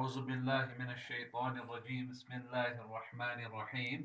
أعوذ بالله من الشيطان الرجيم بسم الله الرحمن الرحيم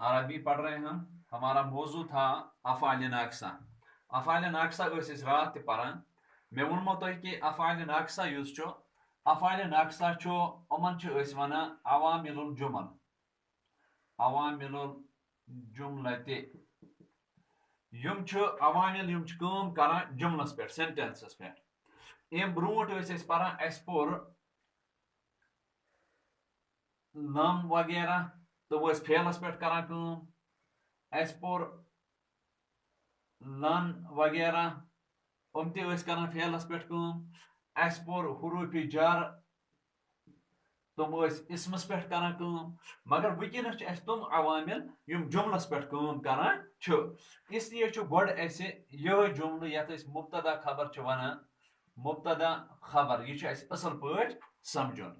عربی پڑھ رہے ہیں ہمارا موضوع تھا افعال ناقصہ افعال ناقصہ اس رات تہ پران میں ونمو تہ کہ افعال ناقصہ یس چھ افعال ناقصہ چھ امن چھ اس ونا عوامل الجمل عوامل الجملہ یم چھ عوامل یم چھ کام کران جملس پہ سینٹینسس پہ ام بروٹ اس پران اس پور نم وغیرہ تو وہ فیلس پہ کران کام اس پور لن وغیرہ ام تہ کران فیلس پہ کام اس پور حروف جر تم اسمس پہ کران کام مگر ونکس اس تم عوامل یم جملس پہ کام کران اس لیے گوڑ اس یہ جملہ یت مبتدا خبر ونان مبتدا خبر یہ اصل پہ سمجھن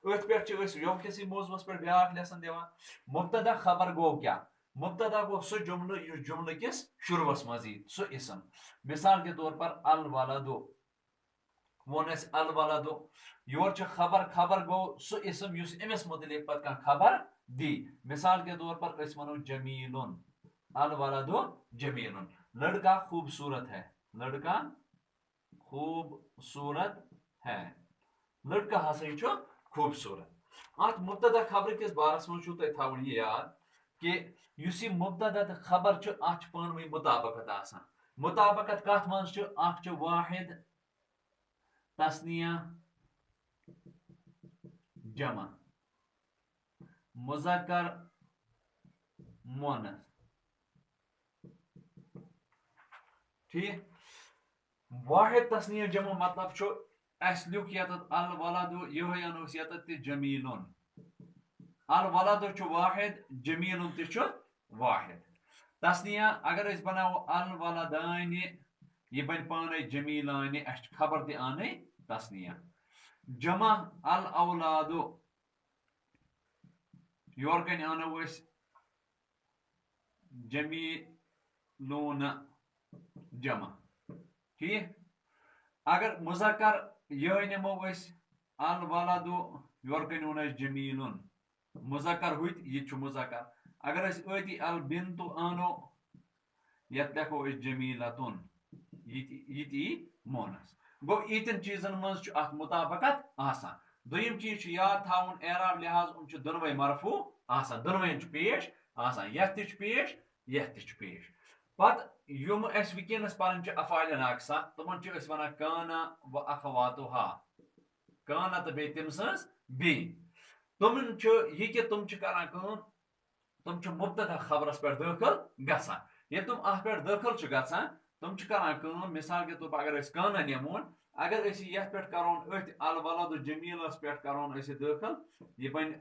ات پہ یوکس موضوعس پہ بیاکھ لیسن دیوان مبتدا خبر گو کیا مبتدا گو سہ جملہ اس جملہ کس شروعس مزید سہ اسم مثال کے طور پر الولدو ون اس الولدو یور خبر خبر گو سہ اسم اس امس متعلق پتہ خبر دی مثال کے طور پر اس ونو جمیلن الولدو جمیلن لڑکا خوبصورت ہے لڑکا خوبصورت ہے لڑکا ہسا خوبصورت ات مبتدا خبر کس بارس من چھو تہ تھاون یہ یاد کہ اس یہ مبتدا تو خبر ات پان ون مطابقت آسان مطابقت کت من اخ واحد تسنیہ جمع مذکر مؤنث ٹھیک واحد تسنیہ جمع مطلب اس لیک یت الولدو یہ انوس یت تہ جمیلن الولدو واحد جمیلن تہ واحد تسنیہ اگر اس بناو الولدان یہ بن پانے جمیلان اس خبر تہ آنے تسنیہ جمع الاولادو یور کن آنو اس جمیلون جمع ٹھیک اگر مذکر یہ نمو اس الولدو یور کن اون جمیلن مذکر ہوت یہ مذکر اگر اس اتی البنتو آنو یت لکھو اس جمیلتن یہ مونس گو ایتن چیزن من ات مطابقت آسان دویم چیز یاد تھاون اعراب لحاظ ام دونوے مرفوع آسان دونوین پیش آسان یت تہ پیش یت تہ پیش پت یم اس ونکس پران افعال ناقصہ تمن اس ونان کانا و اخواتها کانا تو بی تم سنز بی تمن یہ کہ تم کران کام تم مبتدا خبرس پہ داخل گسان یہ تم ات پہ داخل گسان تم کران کام مثال کے طور پر اگر کانا نمون اگر یت پہ کرون ات الولد جمیلس پہ کرون داخل یہ بن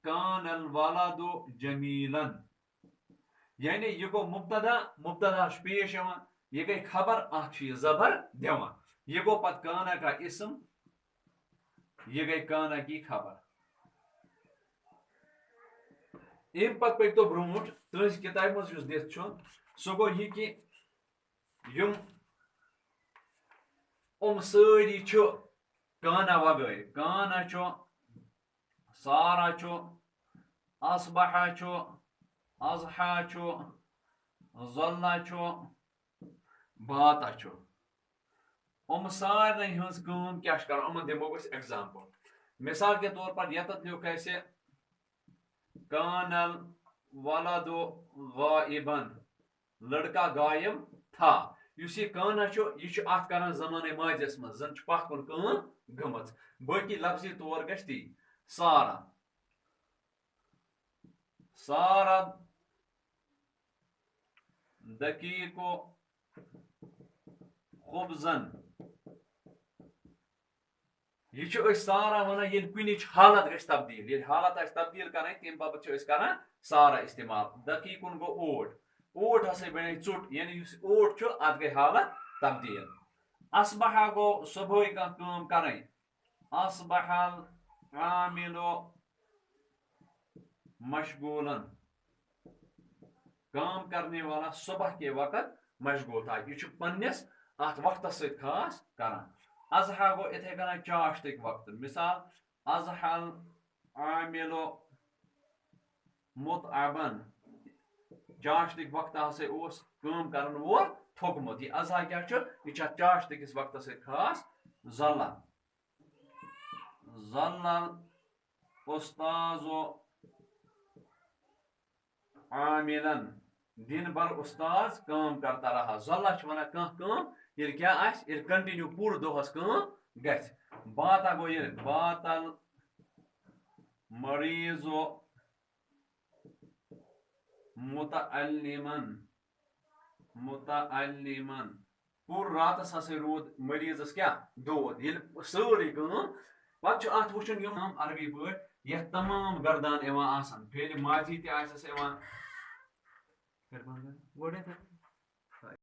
کان الولد جمیلن یعنی یہ گو مبتدا مبتدا پیش یہ گئی خبر ات زبر دیوان یہ گو پت کانا کا اسم یہ گئی کانا کی خبر ام پت پک تو برونٹ تہذ کتاب مز دت سہ گو یہ کہ یم ساری کانا وغیر کانا سارا اصبح اضحى ظل باتا سارے ہز کیا کر دمو ایگزامپل مثال کے طور پر یتت لیوک ایسے کان الولد غائبا لڑکا غائب تھا اس یہ کانا یہ ات کران زمانے ماضیس من زن پت کن گمت باقی لفظی طور گھس تی سارا سارا دقیقو خبزن یہ سارا ونان یل کنچ حالت گھس تبدیل یل حالت آس تبدیل کریں تم باپت کران سارا استعمال دقیقن گو اوٹ اوٹ ہسا بنے ژوٹ یعنی اس اوٹ ات گئی حالت تبدیل اصبح گو صبح کام کریں اصبح العامل مشغولا کام کرنے والا صبح کے وقت مشغول تھا یہ پنس ات وقت ست خاص کران اضحیٰ گو اتھے کنا چاشتک وقت مثال اضحى العامل متعبن چاشتک وقت ہسا اس کام کرن وول تھوکمت یہ اضحیٰ کیا یہ چاشتکس وقت ست خاص ظلہ ظل الاستاذ عاملا دن بھر استاذ کام کرتا رہا ظلہ ونان کام یہ کیا یہ کنٹینیو پور دہس کام گھس باتا گو یہ بات المریض متعلما پور راتس ہسا رود مریضس کیا دود یل سوری کام پتہ ات وچن یم عربی پٲٹھۍ یتھ تمام گردان یوان آسان پھیرِ ماضی تہِ آسٮ۪س یوان